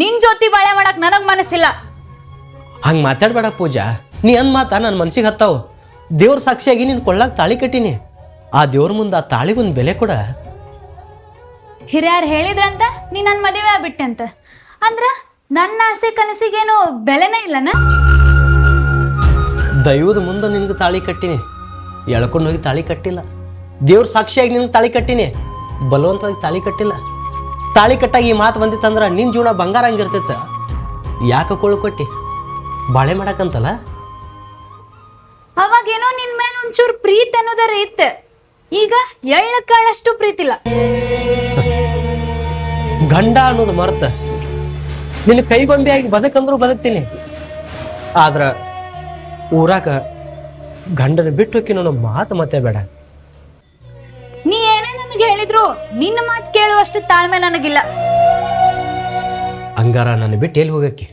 ನಿನ್ ಜೊತೆ ಬಾಳೆ ಮಾಡಕ್ ನನಗ್ ಮನಸ್ಸಿಲ್ಲ. ಹಂಗೆ ಮಾತಾಡ್ಬೇಡ ಪೂಜಾ. ನೀ ಅಂದ್ ಮಾತಾ ನನ್ನ ಮನ್ಸಿಗೆ ಹತ್ತಾವು. ದೇವ್ರ ಸಾಕ್ಷಿಯಾಗಿ ನೀನು ಕೊಳ್ಳಾಗ ತಾಳಿ ಕಟ್ಟೀನಿ. ಆ ದೇವ್ರ ಮುಂದೆ ಆ ತಾಳಿಗೊಂದು ಬೆಲೆ ಕೊಡ. ಹಿರಿಯರು ಹೇಳಿದ್ರಂತ ನೀ ನನ್ನ ಮದುವೆ ಆಗ್ಬಿಟ್ಟೆ ಅಂತ ಅಂದ್ರ ನನ್ನ ಆಸೆ ಕನಸಿಗೇನು ಬೆಲೆನೇ ಇಲ್ಲನ? ದೈವದ ಮುಂದೆ ನಿನಗೆ ತಾಳಿ ಕಟ್ಟೀನಿ, ಎಳ್ಕೊಂಡು ಹೋಗಿ ತಾಳಿ ಕಟ್ಟಿಲ್ಲ. ದೇವ್ರ ಸಾಕ್ಷಿಯಾಗಿ ನಿನಗೆ ತಾಳಿ ಕಟ್ಟೀನಿ, ಬಲವಂತವಾಗಿ ತಾಳಿ ಕಟ್ಟಿಲ್ಲ. ತಾಳಿ ಕಟ್ಟಾಗಿ ಈ ಮಾತು ಬಂದಿತ್ತಂದ್ರೆ ನಿನ್ನ ಜೀವನ ಬಂಗಾರ ಹಂಗಿರ್ತಿತ್ತು. ಯಾಕೆ ಕೊಳ್ಳು ಕೊಟ್ಟಿ? ಬಾಳೆ ಮಾಡಕ್ಕಂತಲ್ಲ. ಅವಾಗೇನೋ ನಿನ್ ಮೇಲೆ ಒಂಚೂರು ಪ್ರೀತಿ ಅನ್ನೋದರ ಇತ್ತು, ಈಗ ಎಳ್ಳಕ್ಕಾಳಷ್ಟು ಪ್ರೀತಿಲ್ಲ. ಗಂಡ ಅನ್ನೋದು ಮರ್ತ ನಿನ್ನ ಕೈಗೊಂಬೆಯಾಗಿ ಬದುಕಂದ್ರು ಬದುಕ್ತೀನಿ. ಆದ್ರ ಊರಾಗ ಗಂಡನ ಬಿಟ್ಟು ನನ್ನ ಮಾತು ಮತ್ತೆ ಬೇಡ. ನೀ ಏನೇ ನನಗೆ ಹೇಳಿದ್ರು ನಿನ್ನ ಮಾತು ಕೇಳುವಷ್ಟು ತಾಳ್ಮೆ ನನಗಿಲ್ಲ. ಹಂಗಾರ ನನ್ನ ಬಿಟ್ಟು ಎಲ್ಲಿ ಹೋಗಕ್ಕೆ?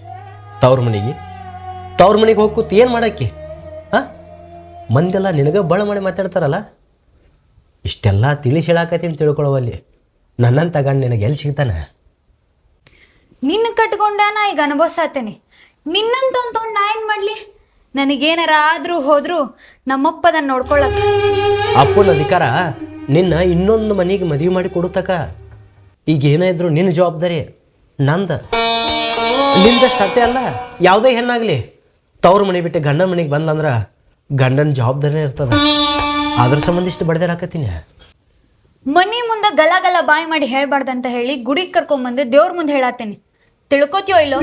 ತವ್ರ ಮನೆಗೆ ಹೋಗಿ ಕೂತು ಏನು ಮಾಡಕ್ಕೆ? ಮಂದೆಲ್ಲ ನಿನಗ ಬಳ ಮಾಡಿ ಮಾತಾಡ್ತಾರಲ್ಲ. ಇಷ್ಟೆಲ್ಲ ತಿಳಿಸಿ ಹೇಳಾಕತ್ತೀನಿ ತಿಳ್ಕೊಳ್ಳುವಲ್ಲಿ. ನನ್ನಂತ ಗಂಡ ನಿನಗೆ ಎಲ್ಲಿ ಸಿಗ್ತಾನೆ? ನಿನ್ನ ಕಟ್ಕೊಂಡ ನಾ ಈಗ ಅನುಭವಿಸತ್ತೇನೆ. ನಿನ್ನಂತ ತೊಗೊಂಡು ನಾ ಏನ್ ಮಾಡ್ಲಿ? ನನಗೇನಾರ ಆದ್ರೂ ಹೋದ್ರು ನಮ್ಮಪ್ಪದನ್ನ ನೋಡ್ಕೊಳ್ಳಕ್ಕ. ಅಪ್ಪನ ಅಧಿಕಾರ ನಿನ್ನ ಇನ್ನೊಂದು ಮನೆಗೆ ಮದುವೆ ಮಾಡಿ ಕೊಡುತ್ತಕ. ಈಗ ಏನಾದ್ರು ನಿನ್ನ ಜವಾಬ್ದಾರಿ ನಂದ. ನಿಂದಷ್ಟು ಅಷ್ಟೇ ಅಲ್ಲ, ಯಾವುದೇ ಹೆಣ್ಣಾಗಲಿ ತವ್ರ ಮನೆ ಬಿಟ್ಟು ಗಂಡನ ಮನೆಗೆ ಬಂದಂದ್ರೆ ಗಂಡನ ಜವಾಬ್ದಾರಿನೇ ಇರ್ತದ. ಅದ್ರ ಸಂಬಂಧ ಇಷ್ಟು ಬಡ್ದಾಡಕತ್ತೀನಿ. ಮನಿ ಮುಂದೆ ಗಲ ಗಲ ಬಾಯಿ ಮಾಡಿ ಹೇಳ್ಬಾರ್ದಂತ ಹೇಳಿ ಗುಡಿಗೆ ಕರ್ಕೊಂಬಂದು ದೇವ್ರ ಮುಂದೆ ಹೇಳತ್ತೇನೆ. ತಿಳ್ಕೊತೀಯೋ ಇಲ್ಲೋ?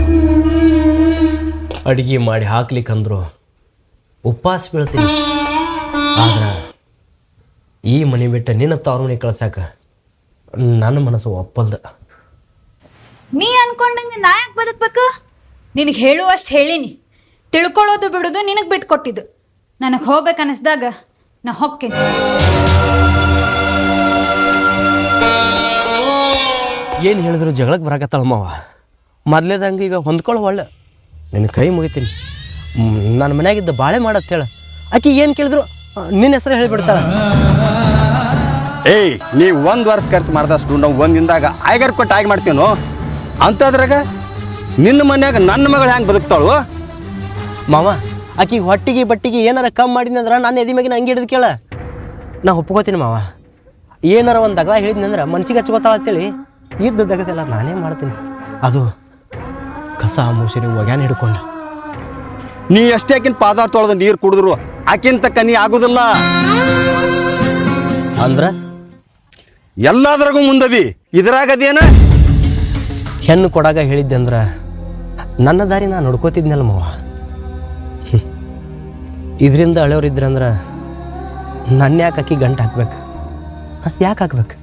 ಅಡುಗೆ ಮಾಡಿ ಹಾಕ್ಲಿಕ್ಕಂದ್ರು ಉಪವಾಸ ಬೀಳ್ತೀನಿ. ಆದ್ರೆ ಈ ಮನೆ ಬಿಟ್ಟು ನಿನ್ನ ತವ್ರ ಮನೆ ಕಳ್ಸಾಕ ನನ್ನ ಮನಸ್ಸು ಒಪ್ಪಲ್ದ. ನೀ ಅನ್ಕೊಂಡಂಗೆ ನಾ ಯಾಕೆ ಬದುಕ್ಬೇಕು? ನಿನಗೆ ಹೇಳುವಷ್ಟು ಹೇಳೀನಿ. ತಿಳ್ಕೊಳ್ಳೋದು ಬಿಡೋದು ನಿನಗೆ ಬಿಟ್ಟು ಕೊಟ್ಟಿದ್ದು. ನನಗೆ ಹೋಗ್ಬೇಕು ಅನ್ನಿಸ್ದಾಗ ನಾ ಹೊಕ್ಕೇನಿ. ಏನು ಹೇಳಿದ್ರು ಜಗಳಕ್ಕೆ ಬರಾಕತ್ತಾಳ ಮಾವ. ಮೊದಲೇದಂಗೆ ಈಗ ಹೊಂದ್ಕೊಳ್ಳೋ ಒಳ್ಳೆ. ನಿನ್ನ ಕೈ ಮುಗಿತೀನಿ. ನನ್ನ ಮನ್ಯಾಗಿದ್ದ ಬಾಳೆ ಮಾಡತ್ತೆ ಹೇಳ. ಆಕಿ ಏನು ಕೇಳಿದ್ರು ನಿನ್ನ ಹೆಸರು ಹೇಳಿಬಿಡ್ತಾಳ. ಏಯ್, ನೀವು 1 ವರ್ಷ ಖರ್ಚು ಮಾಡ್ದಷ್ಟು ನಾವು ಒಂದಿಂದಾಗ ಆಯ್ಗಾರ ಕೊಟ್ಟು ಆಗಿ ಮಾಡ್ತೀನೋ ಅಂಥದ್ರಾಗ ನಿನ್ನ ಮನ್ಯಾಗ ನನ್ನ ಮಗಳು ಹೆಂಗೆ ಬದುಕ್ತಾಳು? ಮಾವ, ಆಕಿಗೆ ಹೊಟ್ಟಿಗೆ ಬಟ್ಟಿಗೆ ಏನಾರ ಕಮ್ಮಿ ಮಾಡಿದ್ನಿ ಅಂದ್ರೆ ನಾನು ಎದಿ ಮ್ಯಾಗಿನ ಹಂಗೆ ಹಿಡಿದು ಕೇಳ. ನಾ ಒಪ್ಕೋತೀನಿ ಮಾವ. ಏನಾರ ಒಂದು ದಗದ ಹೇಳಿದ್ನಿ ಅಂದ್ರೆ ಮನ್ಸಿಗೆ ಹಚ್ಕೋತಾಳ ಅಂತೇಳಿ ಇದ್ದ ದಗದೆಲ್ಲ ನಾನೇ ಮಾಡ್ತೀನಿ. ಅದು ಕಸ ಮುಸಿರಿ ಒಗ್ಯಾನ ಹಿಡ್ಕೊಂಡು. ನೀ ಎಷ್ಟೇ ಆಕಿನ ಪಾದ ತೊಳೆದು ನೀರು ಕುಡಿದ್ರು ಆಕಿನ ತಕ್ಕ ನೀ ಆಗೋದಿಲ್ಲ. ಅಂದ್ರೆ ಎಲ್ಲಾದ್ರಾಗೂ ಮುಂದದಿ, ಇದ್ರಾಗದೇನ? ಹೆಣ್ಣು ಕೊಡಾಗ ಹೇಳಿದ್ದೆ ಅಂದ್ರೆ ನನ್ನ ದಾರಿ ನಾನು ನೋಡ್ಕೋತಿದ್ನಲ್ಲ ಮಾವ. ಇದರಿಂದ ಹಳೆಯವ್ರಿದ್ರಂದ್ರೆ ನನ್ನ ಯಾಕೆ ಅಕ್ಕಿ ಗಂಟು ಹಾಕ್ಬೇಕು? ಯಾಕೆ ಹಾಕ್ಬೇಕು?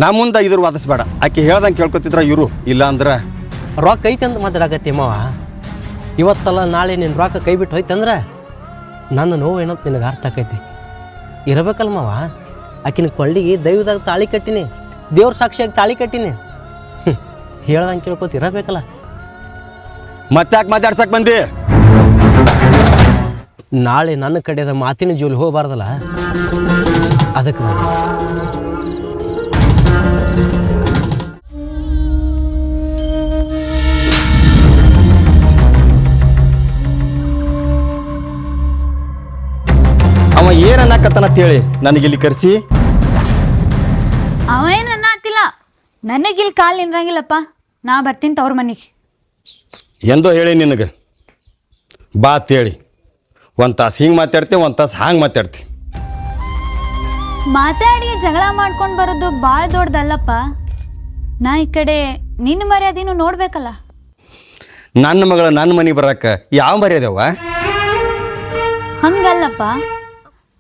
ನಾ ಮುಂದೆ ಇದ್ರ ವಾದಿಸ್ಬೇಡ. ಆಕೆ ಹೇಳ್ದಂಗೆ ಕೇಳ್ಕೊತಿದ್ರ ಇವರು, ಇಲ್ಲ ಅಂದ್ರೆ ರೊಕ್ಕ ಐತೆ ಅಂತ ಮಾತಾಡಕತ್ತಿ ಮಾವ. ಇವತ್ತಲ್ಲ ನಾಳೆ ನಿನ್ನ ರೊಕ್ಕ ಕೈ ಬಿಟ್ಟು ಹೋಯ್ತಂದ್ರೆ ನನ್ನ ನೋವು ಏನಂತ ನಿನಗೆ ಅರ್ಥ ಆಕೈತಿ. ಇರಬೇಕಲ್ಲ ಮಾವ. ಆಕಿನ ಕೊಳ್ಳಿಗೆ ದೈವದಾಗ ತಾಳಿ ಕಟ್ಟಿನಿ, ದೇವ್ರ ಸಾಕ್ಷಿಯಾಗಿ ತಾಳಿ ಕಟ್ಟಿನಿ. ಹೇಳ್ದಂಗೆ ಕೇಳ್ಕೊತ ಇರಬೇಕಲ್ಲ. ಮತ್ತ್ಯಾಕೆ ಮಾತಾಡ್ಸಕ್ ಬಂದಿ? ನಾಳೆ ನನ್ನ ಕಡೆದ ಮಾತಿನ ಜೋಲಿ ಹೋಗಬಾರ್ದಲ್ಲ, ಅದಕ್ಕೆ ನಾನು ಅವ ಏನ್ ಅನ್ನಕತ್ತನ ಹೇಳಿ ನನಗಿಲ್ಲಿ ಕರ್ಸಿ. ಅವ ಏನು ಅನ್ನತ್ತಿಲ್ಲ. ನನಗಿಲ್ಲಿ ಕಾಲು ನಿಂದ್ರಂಗಿಲ್ಲಪ್ಪ. ನಾ ಬರ್ತೀನಿ ತವ್ರ ಮನೆಗೆ. ಎಂದೋ ಹೇಳಿ ನಿನಗೆ ಬಾ ಅಂತೇಳಿ. ಒಂದು ತಾಸು ಹಿಂಗೆ ಮಾತಾಡ್ತಿ, ಒಂದು ತಾಸು ಹಾಂಗೆ ಮಾತಾಡ್ತಿ. ಮಾತಾಡಿ ಜಗಳ ಮಾಡ್ಕೊಂಡು ಬರೋದು ಭಾಳ ದೊಡ್ಡದಲ್ಲಪ್ಪ. ನಾ ಈ ಕಡೆ ನಿನ್ನ ಮರ್ಯಾದೆನೂ ನೋಡ್ಬೇಕಲ್ಲ. ನನ್ನ ಮಗಳ ನನ್ನ ಮನೆಗೆ ಬರಕ್ಕೆ ಯಾವ ಮರ್ಯಾದೆವ? ಹಂಗಲ್ಲಪ್ಪ,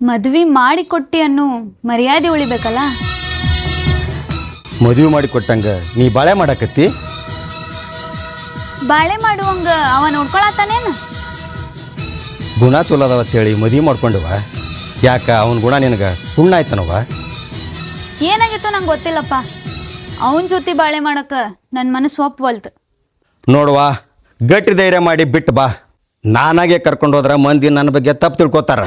ಮದ್ವೆ ಮಾಡಿ ಕೊಟ್ಟಿ ಅನ್ನೋ ಮರ್ಯಾದೆ ಉಳಿಬೇಕಲ್ಲ. ಮದುವೆ ಮಾಡಿ ಕೊಟ್ಟಂಗ ನೀ ಬಾಳೆ ಮಾಡಕತ್ತಿ. ಬಾಳೆ ಮಾಡುವಂಗ ಅವ ನೋಡ್ಕೊಳತ್ತಾನೇನು? ಗುಣ ಚಲೋ ಅದಾವ ಅಂತೇಳಿ ಮದುವೆ ಮಾಡ್ಕೊಂಡವ. ಯಾಕ ಅವನ ಗುಣ ನಿನಗೆ ಹುಣ್ಣ ಆಯ್ತನವ? ಏನಾಗಿತ್ತು ನಂಗೆ ಗೊತ್ತಿಲ್ಲಪ್ಪ. ಅವನ ಜೊತೆ ಬಾಳೆ ಮಾಡಕ್ಕೆ ನನ್ನ ಮನಸ್ಸು ಒಪ್ಪವಲ್ತು. ನೋಡುವ, ಗಟ್ಟಿ ಧೈರ್ಯ ಮಾಡಿ ಬಿಟ್ಟು ಬಾ. ನಾನಾಗೆ ಕರ್ಕೊಂಡು ಹೋದ್ರೆ ಮಂದಿ ನನ್ನ ಬಗ್ಗೆ ತಪ್ಪು ತಿಳ್ಕೊತಾರ.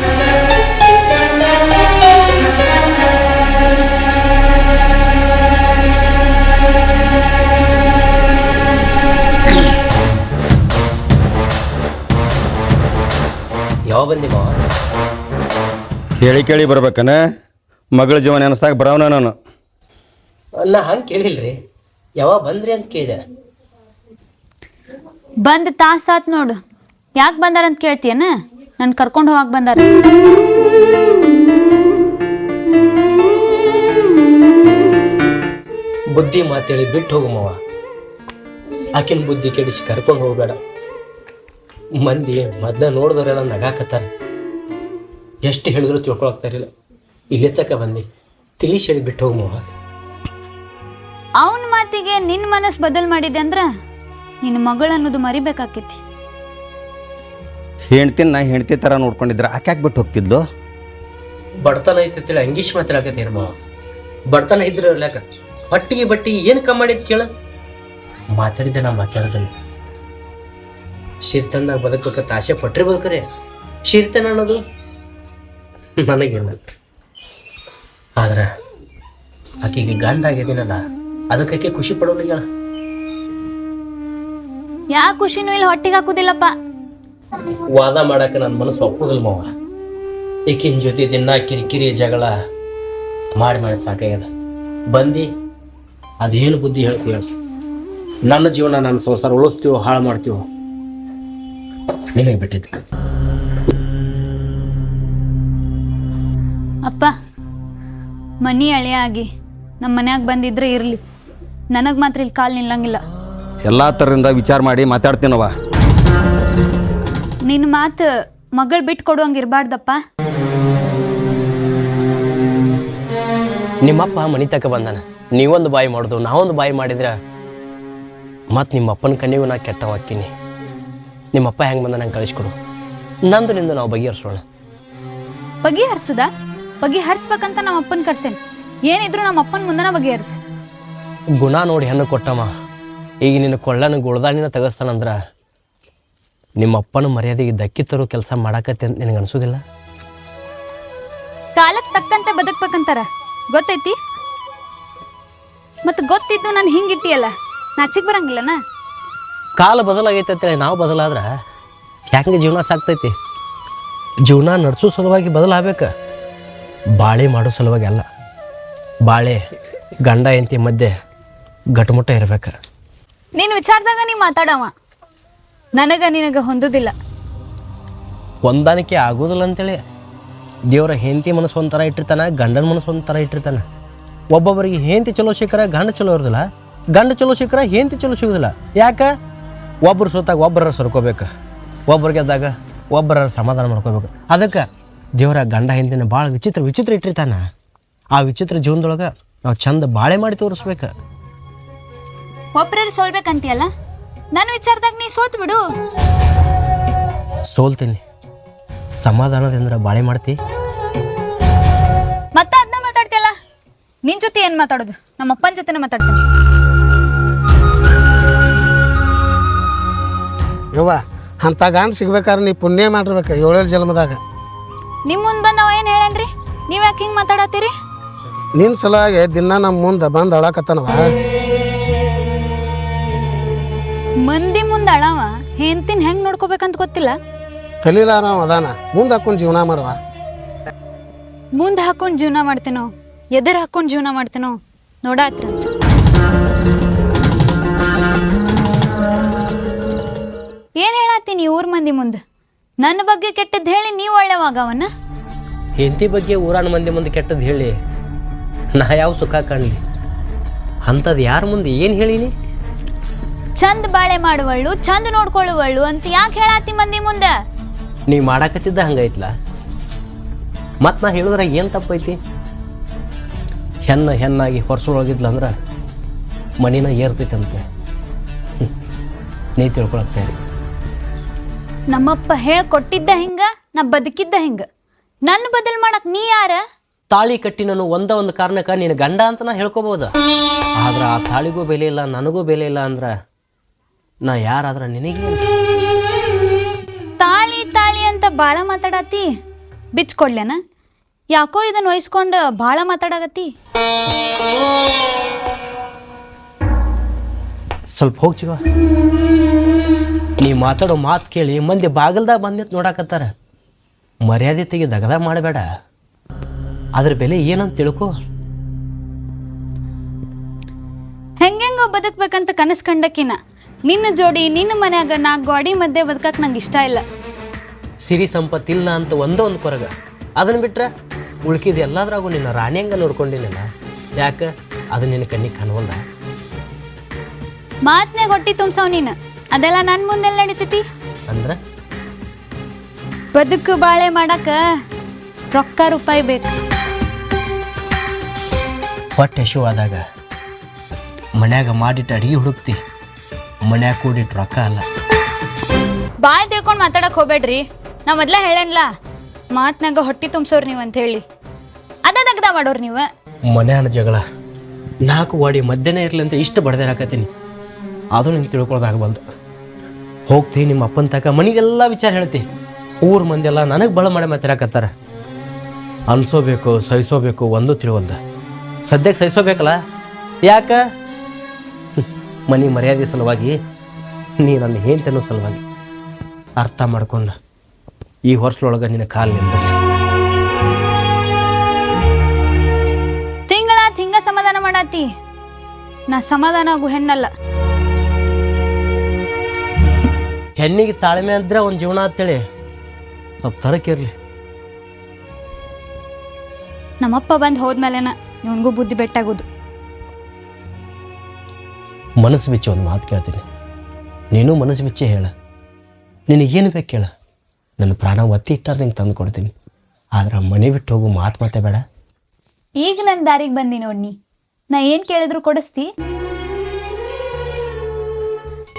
ಬಂದಿ ಮಾವ? ಹೇಳಿ ಕೇಳಿ ಬರ್ಬೇಕನ ಮಗಳ ಜೀವನ ಅನಿಸ್ದಾಗ ಬರವನ ನಾನು. ನಾ ಹಂಗೆ ಕೇಳಿಲ್ರಿ, ಯಾವಾಗ ಬಂದ್ರಿ ಅಂತ ಕೇಳಿದೆ. ಬಂದು ತಾಸಾತ್ ನೋಡು. ಯಾಕೆ ಬಂದಾರಂತ ಕೇಳ್ತೀಯನ? ನಾನು ಕರ್ಕೊಂಡು ಹೋಗಕ್ಕೆ ಬಂದಾರ. ಬುದ್ಧಿ ಮಾತೇಳಿ ಬಿಟ್ಟು ಹೋಗು ಮಾವ. ಆಕಿನ ಬುದ್ಧಿ ಕೆಡಿಸಿ ಕರ್ಕೊಂಡು ಹೋಗಬೇಡ. ಮಂದಿ ಮೊದಲ ನೋಡಿದವರೆಲ್ಲ ನಗಾಕತ್ತಾರ. ಎಷ್ಟು ಹೇಳಿದ್ರು ತಿಳ್ಕೊಳಕ್ತಾರಿಲ್ಲ. ಇಲ್ಲಿ ತಕ ಬಂದು ತಿಳಿಸಿ ಹೇಳಿ ಬಿಟ್ಟು ಹೋಗು ಮಾವ. ಅವನ ಮಾತಿಗೆ ನಿನ್ನ ಮನಸ್ಸು ಬದಲು ಮಾಡಿದೆ ಅಂದ್ರೆ ನಿನ್ನ ಮಗಳು ಅನ್ನೋದು ಮರಿಬೇಕಾಕೈತಿ. ಹೆಣ್ತಿನ ನಾ ಹೆಣ್ತಿ ಥರ ನೋಡ್ಕೊಂಡಿದ್ರೆ ಆಕೆ ಯಾಕೆ ಬಿಟ್ಟು ಹೋಗ್ತಿದ್ಲು? ಬಡತನ ಐತೇಳಿ ಅಂಗೀಶ್ ಮಾತಾಡಕತ್ತೀರ ಮಾವ. ಬಡತನ ಇದ್ರೆ ಇರ್ಲಾಕ ಹೊಟ್ಟಿಗೆ ಬಟ್ಟಿ ಏನು ಕಮ್ಮಿ ಮಾಡಿದ್ ಕೇಳ. ಮಾತಾಡಿದ್ದೆ ನಾ ಮಾತಾಡ್ತೀನಿ. ಶಿರ್ತಂದಾಗ ಬದುಕಬೇಕಂತ ಆಸೆ ಪಟ್ರೆ ಬದುಕ್ರೆ, ಶಿರ್ತನ ಅನ್ನೋದು ನನಗಿಲ್ಲ. ಆದ್ರೆ ಆಕೆಗೆ ಗಂಡ ಆಗಿದ್ದೀನಲ್ಲ, ಅದಕ್ಕೆ ಖುಷಿ ಪಡೋಲ್ಲ. ಯಾ ಖುಷಿನೂ ಇಲ್ಲಿ ಹೊಟ್ಟಿಗೆ ಹಾಕುದಿಲ್ಲಪ್ಪ. ವಾದ ಮಾಡಕ್ಕೆ ನನ್ನ ಮನಸ್ಸು ಒಪ್ಪುದಿಲ್ಲ ಮಾವ. ಈಕಿನ ಜೊತೆ ದಿನ ಕಿರಿಕಿರಿ ಜಗಳ ಮಾಡಿ ಸಾಕಾಗ್ಯದ. ಬಂದು ಅದೇನು ಬುದ್ಧಿ ಹೇಳ್ತೀವಿ? ನನ್ನ ಜೀವನ ನನ್ನ ಸಂಸಾರ ಉಳಿಸ್ತೀವೋ ಹಾಳು ಮಾಡ್ತೀವೋ ನಿನಗೆ ಬಿಟ್ಟಿದ್ದೆ. ಅಪ್ಪ, ಮನಿ ಹಳೆಯ ಆಗಿ ನಮ್ಮ ಮನ್ಯಾಗ ಬಂದಿದ್ರೆ ಇರಲಿ, ನನಗೆ ಮಾತ್ರ ಇಲ್ಲಿ ಕಾಲು ನಿಲ್ಲಂಗಿಲ್ಲ. ಎಲ್ಲ ಥರದಿಂದ ವಿಚಾರ ಮಾಡಿ ಮಾತಾಡ್ತೀನವ. ನಿನ್ನ ಮಾತು ಮಗಳು ಬಿಟ್ಟು ಕೊಡುವಂಗೆ ಇರಬಾರ್ದಪ್ಪ. ನಿಮ್ಮಪ್ಪ ಮನೆ ತಕ ಬಂದಾನ, ನೀವೊಂದು ಬಾಯಿ ಮಾಡೋದು ನಾವೊಂದು ಬಾಯಿ ಮಾಡಿದ್ರೆ ಮತ್ತು ನಿಮ್ಮಪ್ಪನ ಕಣ್ಣಿಗೂ ನಾ ಕೆಟ್ಟ ಹಾಕಿನಿ. ನಿಮ್ಮಪ್ಪ ಹೆಂಗೆ ಬಂದ ನಂಗೆ ಕಳಿಸ್ಕೊಡು. ನಂದು ನಿಂದು ನಾವು ಬಗೆಹರಿಸೋಣ. ಬಗೆಹರಿಸುದಾ? ಬಗೆಹರಿಸ್ಬೇಕಂತ ನಮ್ಮ ಅಪ್ಪನ ಕರ್ಸೇನೆ. ಏನಿದ್ರು ನಮ್ಮ ಅಪ್ಪನ ಮುಂದನ ಬಗೆಹರಿಸಿ. ಗುಣ ನೋಡಿ ಹೆಣ್ಣು ಕೊಟ್ಟಮ್ಮ. ಈಗ ನಿನ್ನ ಕೊಳ್ಳನ ಗುಳ್ದಾಣಿನ ತೆಗೆಸ್ತಾನಂದ್ರೆ ನಿಮ್ಮಪ್ಪನ ಮರ್ಯಾದೆಗೆ ಧಕ್ಕಿ ತರೋ ಕೆಲಸ ಮಾಡಾಕತ್ತೆ ಅಂತ ನಿನಗೆ ಅನ್ಸೋದಿಲ್ಲ? ಕಾಲಕ್ಕೆ ತಕ್ಕಂತೆ ಬದುಕ್ಬೇಕಂತಾರ, ಗೊತ್ತೈತಿ? ಮತ್ತು ಗೊತ್ತಿದ್ದು ನಾನು ಹಿಂಗಿಟ್ಟಿಯಲ್ಲ, ನಾಚಿಗೆ ಬರಂಗಿಲ್ಲನ? ಕಾಲ ಬದಲಾಗೈತೆ ಅಂತೇಳಿ ನಾವು ಬದಲಾದ್ರೆ ಹೆಂಗೆ ಜೀವನ ಸಾಕ್ತೈತಿ? ಜೀವನ ನಡೆಸೋ ಸಲುವಾಗಿ ಬದಲಾಗಬೇಕು, ಬಾಳೆ ಮಾಡೋ ಸಲುವಾಗಿ ಅಲ್ಲ. ಬಾಳೆ ಗಂಡ ಹೆಂಡತಿ ಮಧ್ಯೆ ಗಟ್ಟಮುಟ್ಟ ಇರ್ಬೇಕು. ನೀನು ವಿಚಾರದಾಗ ನೀ ಮಾತಾಡವ, ನನಗೆ ನಿನಗೆ ಹೊಂದೋದಿಲ್ಲ. ಹೊಂದಾಣಿಕೆ ಆಗೋದಿಲ್ಲ ಅಂತೇಳಿ ದೇವರ ಹೆಂಡತಿ ಮನಸ್ಸು ಒಂಥರ ಇಟ್ಟಿರ್ತಾನೆ, ಗಂಡನ ಮನಸ್ಸು ಒಂಥರ ಇಟ್ಟಿರ್ತಾನೆ. ಒಬ್ಬೊಬ್ಬರಿಗೆ ಹೆಂಡತಿ ಚಲೋ ಸಿಕ್ಕರೆ ಗಂಡ ಚಲೋ ಇರೋದಿಲ್ಲ, ಗಂಡ ಚಲೋ ಸಿಕ್ಕರೆ ಹೆಂಡತಿ ಚಲೋ ಸಿಗೋದಿಲ್ಲ. ಯಾಕೆ? ಒಬ್ಬರು ಸೋತಾಗ ಒಬ್ಬರ ಸರ್ಕೋಬೇಕು, ಒಬ್ಬರು ಗೆದ್ದಾಗ ಒಬ್ಬರ ಸಮಾಧಾನ ಮಾಡ್ಕೋಬೇಕು. ಅದಕ್ಕೆ ದೇವರ ಗಂಡ ಹೆಂಡತಿನ ಭಾಳ ವಿಚಿತ್ರ ಇಟ್ಟಿರ್ತಾನೆ. ಆ ವಿಚಿತ್ರ ಜೀವನದೊಳಗೆ ನಾವು ಚಂದ ಬಾಳೆ ಮಾಡಿ ತೋರಿಸ್ಬೇಕು. ಒಬ್ಬರು ಸೋಲ್ಬೇಕಂತೀಯಲ್ಲ, ನನ್ನ ವಿಚಾರದಾಗ ನೀ ಸೋತ್ ಬಿಡು. ಸೋಲ್ತೀನಿ, ಸಮಾಧಾನದಿಂದ ಬಾಳೆ ಮಾಡ್ತಿ. ಮತ್ತೆ ಅದನ್ನ ಮಾತಾಡ್ತೀಯಲ್ಲ, ನಿನ್ ಜೊತೆ ಏನು ಮಾತಾಡೋದು? ನಮ್ಮ ಅಪ್ಪನ ಜೊತೆನೇ ಮಾತಾಡ್ತೀನಿ. ಯವ್ವ, ಅಂಥ ಗಂಡು ಸಿಗ್ಬೇಕಾದ್ರೆ ನೀ ಪುಣ್ಯ ಮಾಡಿರ್ಬೇಕು 7 ಜನ್ಮದಾಗ. ನಿಮ್ಮ ಮುಂದೆ ಬಂದವ ಏನು ಹೇಳನ್ರಿ? ನೀವು ಯಾಕೆ ಹಿಂಗೆ ಮಾತಾಡತ್ತೀರಿ? ನಿನ್ನ ಸಲುವಾಗಿ ದಿನ ನಮ್ಮ ಮುಂದೆ ಬಂದು ಅಳಕತ್ತಾನವ. ಮಂದಿ ಮುಂದೆ ಅಳವ ಹೆಂತಿನ ಹೆಂಗೆ ನೋಡ್ಕೋಬೇಕಂತ ಗೊತ್ತಿಲ್ಲ. ಕಲೀಲಾರ ಅದಾನ, ಮುಂದೆ ಹಾಕೊಂಡು ಜೀವನ ಮಾಡವ. ಮುಂದೆ ಹಾಕೊಂಡು ಜೀವನ ಮಾಡ್ತೇನೋ, ಎದುರು ಹಾಕೊಂಡು ಜೀವನ ಮಾಡ್ತೇನೋ ನೋಡಾತ್ರ. ಏನು ಹೇಳತ್ತೀನಿ ಊರ್ ಮಂದಿ ಮುಂದೆ? ನನ್ನ ಬಗ್ಗೆ ಕೆಟ್ಟದ್ದು ಹೇಳಿ ನೀವು ಒಳ್ಳೆವಾಗವನ್ನ. ಹೆಂಡತಿ ಬಗ್ಗೆ ಊರಾನ ಮಂದಿ ಮುಂದೆ ಕೆಟ್ಟದ್ದು ಹೇಳಿ ನಾ ಯಾವ ಸುಖ ಕಾಣಲಿ? ಅಂಥದ್ದು ಯಾರ ಮುಂದೆ ಏನು ಹೇಳಿನಿ? ಚಂದ ಬಾಳೆ ಮಾಡುವಳ್ಳು, ಚಂದ ನೋಡ್ಕೊಳ್ಳುವಳ್ಳು ಅಂತ ಯಾಕೆ ಹೇಳತ್ತಿ ಮಂದಿ ಮುಂದೆ? ನೀ ಮಾಡಾಕತ್ತಿದ್ದ ಹಂಗೈತ್ಲ, ಮತ್ತು ನಾ ಹೇಳಿದ್ರೆ ಏನು ತಪ್ಪೈತಿ? ಹೆಣ್ಣಾಗಿ ಹೊರಸೊಳಗಿದ್ಲ ಅಂದ್ರೆ ಮನಿನ ಏರ್ತೈತಂತೆ. ನೀ ತಿಳ್ಕೊಳಕ್ತೇನೆ. ನಮ್ಮಪ್ಪ ಹೇಳ್ಕೊಟ್ಟಿದ್ದ ಹಿಂಗ, ನಾ ಬದುಕಿದ್ದ ಹಿಂಗ. ನನ್ನ ಬದಲು ಮಾಡಕ್ ನೀ ಯಾರ? ತಾಳಿ ಕಟ್ಟಿ ನಾನು ಒಂದು ಕಾರಣಕ್ಕೆ ನೀನು ಗಂಡ ಅಂತ ನಾ ಹೇಳ್ಕೊಬೋದು. ಆದ್ರೆ ಆ ತಾಳಿಗೂ ಬೆಲೆ ಇಲ್ಲ, ನನಗೂ ಬೆಲೆ ಇಲ್ಲ ಅಂದ್ರೆ ನಾ ಯಾರಾದ್ರೆ ನಿನಗೆ? ತಾಳಿ ತಾಳಿ ಅಂತ ಭಾಳ ಮಾತಾಡತ್ತಿ, ಬಿಚ್ಕೊಡ್ಲೇನ? ಯಾಕೋ ಇದನ್ನ ವಹಿಸ್ಕೊಂಡು ಭಾಳ ಮಾತಾಡಕತ್ತಿ. ಸ್ವಲ್ಪ ಹೋಗ್ಚಿವ. ನೀ ಮಾತಾಡೋ ಮಾತು ಕೇಳಿ ಮಂದಿ ಬಾಗಲ್ದಾಗ ಬಂದಿತ್ತು ನೋಡಾಕತ್ತಾರ. ಮರ್ಯಾದೆ ತೆಗಿ ದಗದ ಮಾಡಬೇಡ. ಅದ್ರ ಬೆಲೆ ಏನಂತ ತಿಳ್ಕೊ. ಹೆಂಗೆಂಗೋ ಬದುಕ್ಬೇಕಂತ ಕನಸು ಕಂಡಕಿನ ನಿನ್ನ ಜೋಡಿ ನಿನ್ನ ಮನ್ಯಾಗ 4 ಗೋಡಿ ಮಧ್ಯೆ ಬದುಕಕ್ಕೆ ನಂಗೆ ಇಷ್ಟ ಇಲ್ಲ. ಸಿರಿ ಸಂಪತ್ತಿಲ್ಲ ಅಂತ ಒಂದೊಂದು ಕೊರಗ, ಅದನ್ನು ಬಿಟ್ರೆ ಉಳ್ಕಿದ ಎಲ್ಲದ್ರಾಗೂ ನಿನ್ನ ರಾಣಿಯಂಗ ನೋಡ್ಕೊಂಡಿನಿಲ್ಲ. ಯಾಕೆ ಅದು ನಿನ್ನ ಕಣ್ಣಿಗೆ ಕಾಣವಲ್ಲ? ಮಾತ್ನಾಗ ಹೊಟ್ಟಿ ತುಂಬ್ಸವ್ ನೀನು, ಅದೆಲ್ಲ ನನ್ನ ಮುಂದೆಲ್ಲ ನಡೀತೈತಿ. ಅಂದ್ರೆ ಬದುಕು ಬಾಳೆ ಮಾಡಕ ರೊಕ್ಕ ರೂಪಾಯಿ ಬೇಕು. ಹೊಟ್ಟೆ ಹಸಿವಾದಾಗ ಮನ್ಯಾಗ ಮಾಡಿಟ್ಟು ಅಡಿಗೆ ಹುಡುಕ್ತಿ, ಮನ್ಯಾಗ ಕೂಡಿಟ್ಟು ರೊಕ್ಕ ಅಲ್ಲ. ಬಾಯ್ ತಿಳ್ಕೊಂಡು ಮಾತಾಡಕ್ ಹೋಗ್ಬೇಡ್ರಿ. ನಾ ಮೊದ್ಲೇ ಹೇಳೇನ್ಲ, ಮಾತ್ನಾಗ ಹೊಟ್ಟಿ ತುಂಬ್ಸೋರ್ ನೀವು ಅಂತ ಹೇಳಿ ಅದ ದಗ್ದ ಮಾಡೋರು ನೀವು. ಮನ್ಯಾನ ಜಗಳ 4 ಗೋಡಿ ಮಧ್ಯಾಹ್ನ ಇರಲಿ ಅಂತ ಇಷ್ಟು ಬಡ್ದೇರಾಕತ್ತೀನಿ, ಅದು ನಿಂಗೆ ತಿಳ್ಕೊಳೋದಾಗಬಲ್ದು. ಹೋಗ್ತಿ ನಿಮ್ಮ ಅಪ್ಪನ ತಕ ಮನೆಗೆಲ್ಲ ವಿಚಾರ ಹೇಳ್ತಿ, ಊರ್ ಮಂದಿ ಎಲ್ಲ ನನಗೆ ಬಳ ಮಾಡಿ ಮಾತಾಡಕತ್ತಾರ. ಅನ್ಸೋಬೇಕು ಸಹಿಸೋಬೇಕು ಒಂದು ತಿಳಿವಲ್ದ. ಸದ್ಯಕ್ಕೆ ಸಹಿಸೋಬೇಕಲ್ಲ, ಯಾಕ ಮನೆ ಮರ್ಯಾದೆ ಸಲುವಾಗಿ, ನೀ ನನ್ನ ಹೇಂತನೋ ಸಲುವಾಗಿ. ಅರ್ಥ ಮಾಡ್ಕೊಂಡು ಈ ವರ್ಷದೊಳಗೆ ನಿನ್ನ ಕಾಲು ನಿಂದಿರಲಿ. ತಿಂಗಳ ಹಿಂಗ ಸಮಾಧಾನ ಮಾಡಾತಿ, ನಾ ಸಮಾಧಾನ ಆಗು ಹೆಣ್ಣಲ್ಲ. ಹೆಣ್ಣಿಗೆ ತಾಳ್ಮೆ ಅಂದ್ರೆ ಒಂದು ಜೀವನ ಅಂತೇಳಿ ಸ್ವಲ್ಪ ತರಕಿರ್ಲಿ. ನಮ್ಮಪ್ಪ ಬಂದು ಹೋದ್ಮೇಲೆನ ಇವನಿಗೂ ಬುದ್ಧಿ ಬೆಟ್ಟಾಗೋದು. ಮನಸ್ಸು ಬಿಚ್ಚಿ ಒಂದು ಮಾತು ಕೇಳ್ತೀನಿ, ನೀನು ಮನಸ್ಸು ಬಿಚ್ಚಿ ಹೇಳ. ನಿನಗೇನು ಬೇಕು ಕೇಳ, ನನ್ನ ಪ್ರಾಣ ಒತ್ತಿ ಇಟ್ಟಾರ ನಿಂಗೆ ತಂದು ಕೊಡ್ತೀನಿ. ಆದ್ರೆ ಮನೆ ಬಿಟ್ಟು ಹೋಗು ಮಾತೇ ಬೇಡ. ಈಗ ನನ್ನ ದಾರಿಗೆ ಬಂದಿ ನೋಡ್ನಿ, ನಾ ಏನು ಕೇಳಿದ್ರು ಕೊಡಿಸ್ತಿ?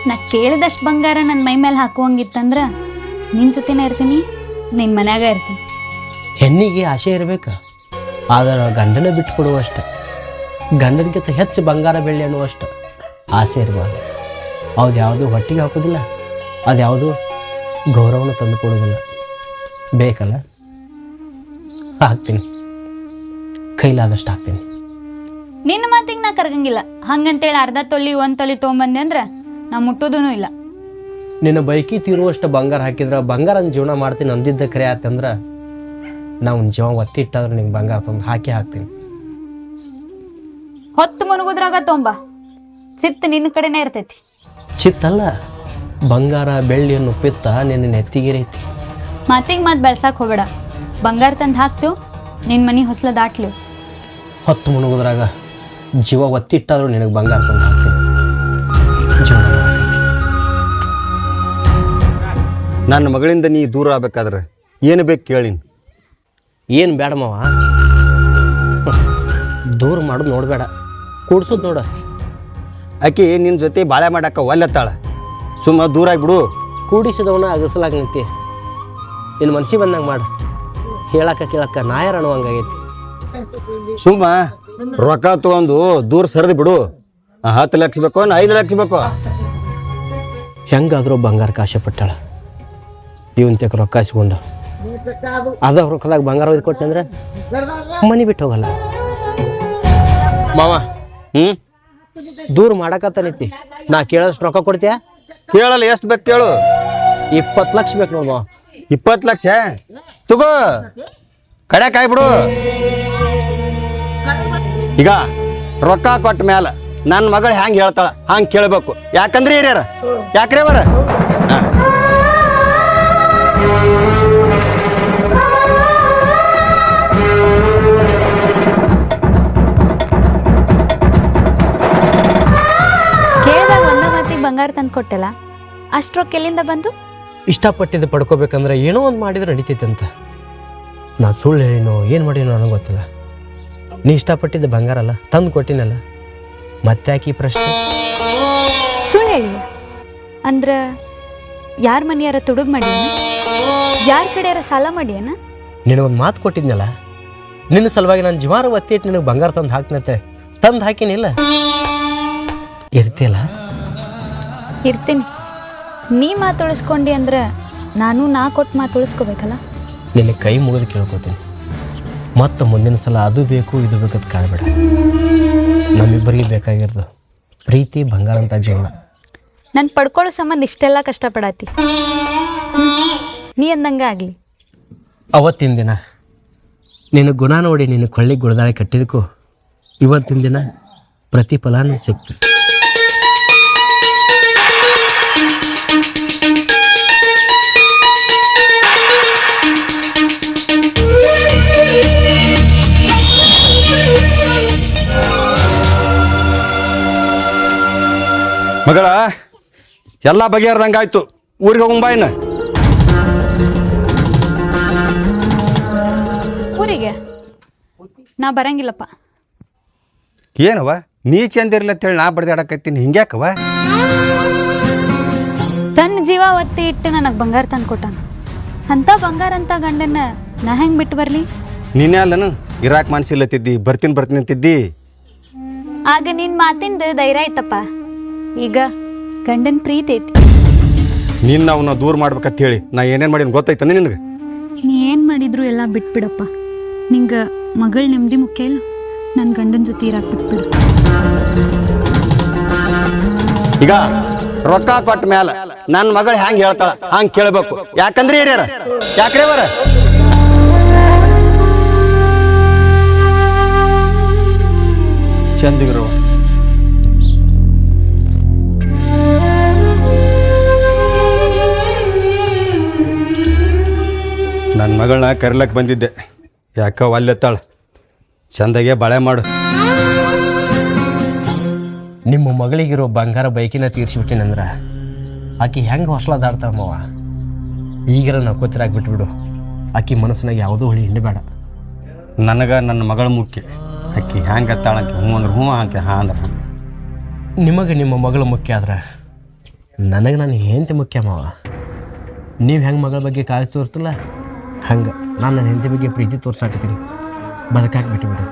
ನಾ ಕೇಳಿದಷ್ಟು ಬಂಗಾರ ನನ್ನ ಮೈ ಮೇಲೆ ಹಾಕುವಂಗಿತ್ತಂದ್ರ ನಿನ್ನ ಜೊತೆನೇ ಇರ್ತೀನಿ, ನಿನ್ನ ಮನ್ಯಾಗ ಇರ್ತೀನಿ. ಹೆಣ್ಣಿಗೆ ಆಸೆ ಇರಬೇಕು, ಆದ್ರೆ ಗಂಡನ ಬಿಟ್ಟು ಕೊಡುವಷ್ಟ, ಗಂಡನಿಗಿಂತ ಹೆಚ್ಚು ಬಂಗಾರ ಬೆಳ್ಳಿ ಅನ್ನುವಷ್ಟು ಆಸೆ ಇರಬಾರ್ದು. ಅದು ಯಾವುದು ಹೊಟ್ಟಿಗೆ ಹಾಕೋದಿಲ್ಲ, ಅದ್ಯಾವುದು ಗೌರವನ ತಂದು ಕೊಡೋದಿಲ್ಲ. ಬೇಕಲ್ಲ, ಹಾಕ್ತೀನಿ, ಕೈಲಾದಷ್ಟು ಹಾಕ್ತೀನಿ. ನಿನ್ನ ಮಾತಿಗೆ ನಾ ಕರ್ಗಂಗಿಲ್ಲ. ಹಂಗಂತೇಳಿ ಅರ್ಧ ತೊಲಿ 1 ತೊಲಿ ತೊಗೊಂಬಂದೆ ಅಂದ್ರೆ ನಾ ಮುಟ್ಟೋದೂ ಇಲ್ಲ. ನಿನ್ನ ಬೈಕಿ ತೀರುವಷ್ಟು ಬಂಗಾರ ಹಾಕಿದ್ರೆ ಬಂಗಾರನ ಜೀವನ ಮಾಡ್ತೀನಿ ಅಂದಿದ್ದ ಕರೆ ಆತಂದ್ರೆ ನಾವು ಜೀವ ಒತ್ತಿ ಇಟ್ಟಾದ್ರೆ ನಿಂಗೆ ಬಂಗಾರ ತಂದು ಹಾಕ್ತೀನಿ. ಹೊತ್ತು ಮುನುಗುದ್ರಾಗ ತೊಂಬ ಸಿತ್ತು ನಿನ್ನ ಕಡೆನೇ ಇರ್ತೈತಿ. ಚಿತ್ತಲ್ಲ, ಬಂಗಾರ ಬೆಳ್ಳಿಯನ್ನು ಪಿತ್ತ ನಿನ್ನ ನೆತ್ತಿಗಿರೈತಿ. ಮಾತಿಗೆ ಮಾತು ಬೆಳ್ಸಕ್ಕೆ ಹೋಗಬೇಡ. ಬಂಗಾರ ತಂದು ಹಾಕ್ತೀವಿ, ನಿನ್ನ ಮನೆ ಹೊಸ್ಲ ದಾಟ್ಲಿ. ಹೊತ್ತು ಮುಳುಗೋದ್ರಾಗ ಜೀವ ಒತ್ತಿಟ್ಟಾದ್ರೂ ನಿನಗೆ ಬಂಗಾರ ತಂದು ಹಾಕ್ತೀನಿ. ಜೀವನ ಮಾಡಕತ್ತಿ. ನನ್ನ ಮಗಳಿಂದ ನೀ ದೂರ ಆಗ್ಬೇಕಾದ್ರೆ ಏನು ಬೇಕು ಕೇಳಿನಿ. ಏನು ಬೇಡ ಮಾವ, ದೂರ ಮಾಡೋದು ನೋಡಬೇಡ, ಕೂಡ್ಸೋದು ನೋಡ. ಆಕೆ ನಿನ್ನ ಜೊತೆ ಬಾಳೆ ಮಾಡಕ್ಕೆ ಒಲ್ಲೆತ್ತಾಳ, ಸುಮ್ಮ ದೂರ ಆಗಿಬಿಡು. ಕೂಡಿಸಿದವನ ಅಗಸಲಾಗ ನಿಂತಿ. ನಿನ್ನ ಮನ್ಸಿಗೆ ಬಂದಂಗೆ ಮಾಡು. ಹೇಳಕ್ಕ ಕೇಳಕ್ಕ ನಾಯರ್ ಅನ್ನುವಂಗಾಗೈತಿ. ಸುಮ್ಮ ರೊಕ್ಕ ತೊಗೊಂಡು ದೂರ ಸರಿದು ಬಿಡು. 10 ಲಕ್ಷ ಬೇಕೋ 5 ಲಕ್ಷ ಬೇಕೋ? ಹೆಂಗಾದ್ರೂ ಬಂಗಾರಕ್ಕೆ ಆಸೆ ಪಟ್ಟಾಳ. ಇವನ್ ತೆಕ್ಕ ರೊಕ್ಕ ಇಸ್ಕೊಂಡು ಅದ ರೊಕ್ಕದಾಗ ಬಂಗಾರ ಒಯ್ದು ಕೊಟ್ಟೆ ಅಂದ್ರೆ ಮನೆ ಬಿಟ್ಟು ಹೋಗಲ್ಲ. ಮಾವ ದೂರ ಮಾಡಕತ್ತನೈತಿ, ನಾ ಕೇಳೋಷ್ಟು ರೊಕ್ಕ ಕೊಡ್ತೀಯಾ? ಕೇಳಲ್ಲ, ಎಷ್ಟು ಬೇಕು ಕೇಳು. 20 ಲಕ್ಷ ಬೇಕು ನೋಡು ಮಾವ. 20 ಲಕ್ಷ ತಗೋ, ಕಡೆ ಕಾಯ್ಬಿಡು. ಈಗ ರೊಕ್ಕ ಕೊಟ್ಟ ಮ್ಯಾಲ ನನ್ನ ಮಗಳು ಹೆಂಗೆ ಹೇಳ್ತಾಳ ಹಂಗೆ ಕೇಳಬೇಕು. ಯಾಕಂದ್ರೆ ಹಿರಿಯರ ಯಾಕ್ರಿ ಅವರ ಕೇಳಿದಾಗ ಒಂದ ಮಾತಿಗೆ ಬಂಗಾರ ತಂದು ಕೊಟ್ಟಲ್ಲ, ಅಷ್ಟು ರೊಕ್ಕ ಎಲ್ಲಿಂದ ಬಂತು? ಇಷ್ಟಪಟ್ಟಿದ್ದು ಪಡ್ಕೋಬೇಕಂದ್ರೆ ಏನೋ ಒಂದು ಮಾಡಿದ್ರೆ ನಡೀತೈತೆ ಅಂತ. ನಾ ಸುಳ್ಳು ಹೇಳಿನೋ ಏನು ಮಾಡಿನೋ ನನಗೆ ಗೊತ್ತಿಲ್ಲ. ನೀ ಇಷ್ಟಪಟ್ಟಿದ್ದು ಬಂಗಾರ ಅಲ್ಲ, ತಂದು ಕೊಟ್ಟಿನಲ್ಲ, ಮತ್ತೆ ಯಾಕೆ ಈ ಪ್ರಶ್ನೆ? ಸುಳ್ಳು ಹೇಳಿ ಅಂದ್ರೆ ಯಾರ ಮನೆಯಾರ ತುಡುಗ್ ಮಾಡ್ಯಾನ? ಯಾರ ಕಡೆಯಾರ ಸಾಲ ಮಾಡ್ಯಾನ? ನಿನಗೊಂದು ಮಾತು ಕೊಟ್ಟಿದ್ನಲ್ಲ, ನಿನ್ನ ಸಲುವಾಗಿ ನಾನು ಜೀವಾರ ಒತ್ತಿಟ್ಟು ನಿನಗೆ ಬಂಗಾರ ತಂದು ಹಾಕ್ನತ್ತೆ, ತಂದು ಹಾಕಿನಿಲ್ಲ. ಇರ್ತಿಯಲ್ಲ? ಇರ್ತೀನಿ. ನೀ ಮಾತು ಉಳಿಸ್ಕೊಂಡಿ ಅಂದ್ರೆ ನಾ ಕೊಟ್ಟು ಮಾತು ಉಳಿಸ್ಕೋಬೇಕಲ್ಲ. ನಿನ್ನ ಕೈ ಮುಗಿದು ಕೇಳ್ಕೊತೀನಿ, ಮತ್ತು ಮುಂದಿನ ಸಲ ಅದು ಬೇಕು ಇದು ಬೇಕಂತ ಕಾಣಬೇಡ. ನಮ್ಮಿಬ್ಬರಿಗೆ ಬೇಕಾಗಿರೋದು ಪ್ರೀತಿ, ಬಂಗಾರ ಅಂತ ಜೀವನ. ನಾನು ಪಡ್ಕೊಳ್ಳೋ ಸಂಬಂಧ ಇಷ್ಟೆಲ್ಲ ಕಷ್ಟಪಡಾತಿ. ನೀ ಅಂದಂಗೆ ಆಗಲಿ. ಅವತ್ತಿನ ದಿನ ನಿನ್ನ ಗುಣ ನೋಡಿ ನಿನ್ನ ಕೊಳ್ಳಿಗೆ ಗುಳದಾಳೆ ಕಟ್ಟಿದಕ್ಕೂ ಇವತ್ತಿನ ದಿನ ಪ್ರತಿಫಲನೂ ಸಿಕ್ತು. ಮಗಳ ಎಲ್ಲ ಬಗೆಹರ್ದಂಗಾಯ್ತು. ಊರಿಗೆ ಹೋಗಂಬ ಇನ್ನು. ಊರಿಗೆ ನಾ ಬರಂಗಿಲ್ಲಪ್ಪ. ಏನವ ನೀ ಚಂದಿರ್ಲಿ ಅಂತೇಳಿ ನಾ ಬಡ್ದಾಡಕತ್ತೀನಿ, ಹಿಂಗ್ಯಾಕವ? ತನ್ನ ಜೀವ ಒತ್ತಿ ಇಟ್ಟು ನನಗೆ ಬಂಗಾರ ತಂದು ಕೊಟ್ಟಾನ. ಅಂಥ ಬಂಗಾರ ಅಂತ ಗಂಡನ್ನ ನಾ ಹೆಂಗೆ ಬಿಟ್ಟು ಬರಲಿ? ನೀನೇ ಅಲ್ಲನು ಇರಾಕ್ ಮನ್ಸಿಲ್ಲತ್ತಿದ್ದಿ, ಬರ್ತೀನಿ ಅಂತಿದ್ದಿ. ಆಗ ನಿನ್ನ ಮಾತಿಂದ ಧೈರ್ಯ ಆಯ್ತಪ್ಪ. ಈಗ ಗಂಡನ ಪ್ರೀತಿ ಐತಿ. ನಿನ್ನ ಅವನ್ನ ದೂರ ಮಾಡ್ಬೇಕಂತ ಹೇಳಿ ನಾ ಏನೇನು ಮಾಡೀನಿ ಗೊತ್ತೈತಾನೆ ನಿನಗೆ? ನೀ ಏನು ಮಾಡಿದ್ರು ಎಲ್ಲ ಬಿಟ್ಬಿಡಪ್ಪ. ನಿಂಗೆ ಮಗಳ ನೆಮ್ಮದಿ ಮುಖ್ಯ ಇಲ್ಲ, ನನ್ನ ಗಂಡನ ಜೊತೆ ಇರಾಕ್ ಬಿಟ್ಬಿಡು. ಈಗ ರೊಕ್ಕ ಕೊಟ್ಟ ಮ್ಯಾಲ ನನ್ನ ಮಗಳು ಹ್ಯಾಂಗ ಹೇಳ್ತಾಳ ಹಂಗೆ ಕೇಳಬೇಕು. ಯಾಕಂದ್ರೆ ಹಿರಿಯರ ಯಾಕ್ರೆ ಬರ ಚಂದಿಗಿರು. ನನ್ನ ಮಗಳನ್ನ ಕರಿಲಕ್ಕೆ ಬಂದಿದ್ದೆ, ಯಾಕ ಒಲ್ಲೆತ್ತಾಳ. ಚಂದಾಗೆ ಬಾಳೆ ಮಾಡು. ನಿಮ್ಮ ಮಗಳಿಗಿರೋ ಬಂಗಾರ ಬೈಕಿನ ತೀರ್ಸಿಬಿಟ್ಟಿನಂದ್ರೆ ಆಕಿ ಹೆಂಗೆ ಹೊಸ್ಲಾದಾಡ್ತಾಳ ಮಾವ. ಈಗರ ನಕ್ಕೋತಿರಾಗಿ ಬಿಟ್ಬಿಡು. ಆಕಿ ಮನಸ್ಸಿನಾಗ ಯಾವುದೋ ಹೊಳಿ ಹಿಂಡಬೇಡ. ನನಗೆ ನನ್ನ ಮಗಳು ಮುಖ್ಯ. ಆಕಿ ಹ್ಯಾಂಗೆ ಅತ್ತಾಳ, ಆಕಿ ಹ್ಞೂ ಅಂದ್ರೆ ಹ್ಞೂ, ಆಕೆ ಹಾಂ ಅಂದ್ರೆ ಹಾಂ. ನಿಮಗೆ ನಿಮ್ಮ ಮಗಳು ಮುಖ್ಯ ಆದ್ರೆ ನನಗೆ ನಾನು ಹೆಂಡತಿ ಮುಖ್ಯ ಮಾವ. ನೀವು ಹೆಂಗೆ ಮಗಳ ಬಗ್ಗೆ ಕಾಳಜಿ ತೋರ್ತಿಲ್ಲ ಹಂಗೆ ನಾನು ನನ್ನ ಹೆಂಡತಿ ಬಗ್ಗೆ ಪ್ರೀತಿ ತೋರ್ಸಾಕತ್ತೀನಿ. ಬದುಕಾಗಿ ಬಿಟ್ಟುಬಿಡು.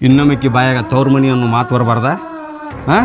ಇನ್ನೊಮ್ಮೆ ಬಾಯಾಗ ತವ್ರ ಮನಿ ಅನ್ನೋ ಮಾತು ಬರಬಾರ್ದ? ಹಾಂ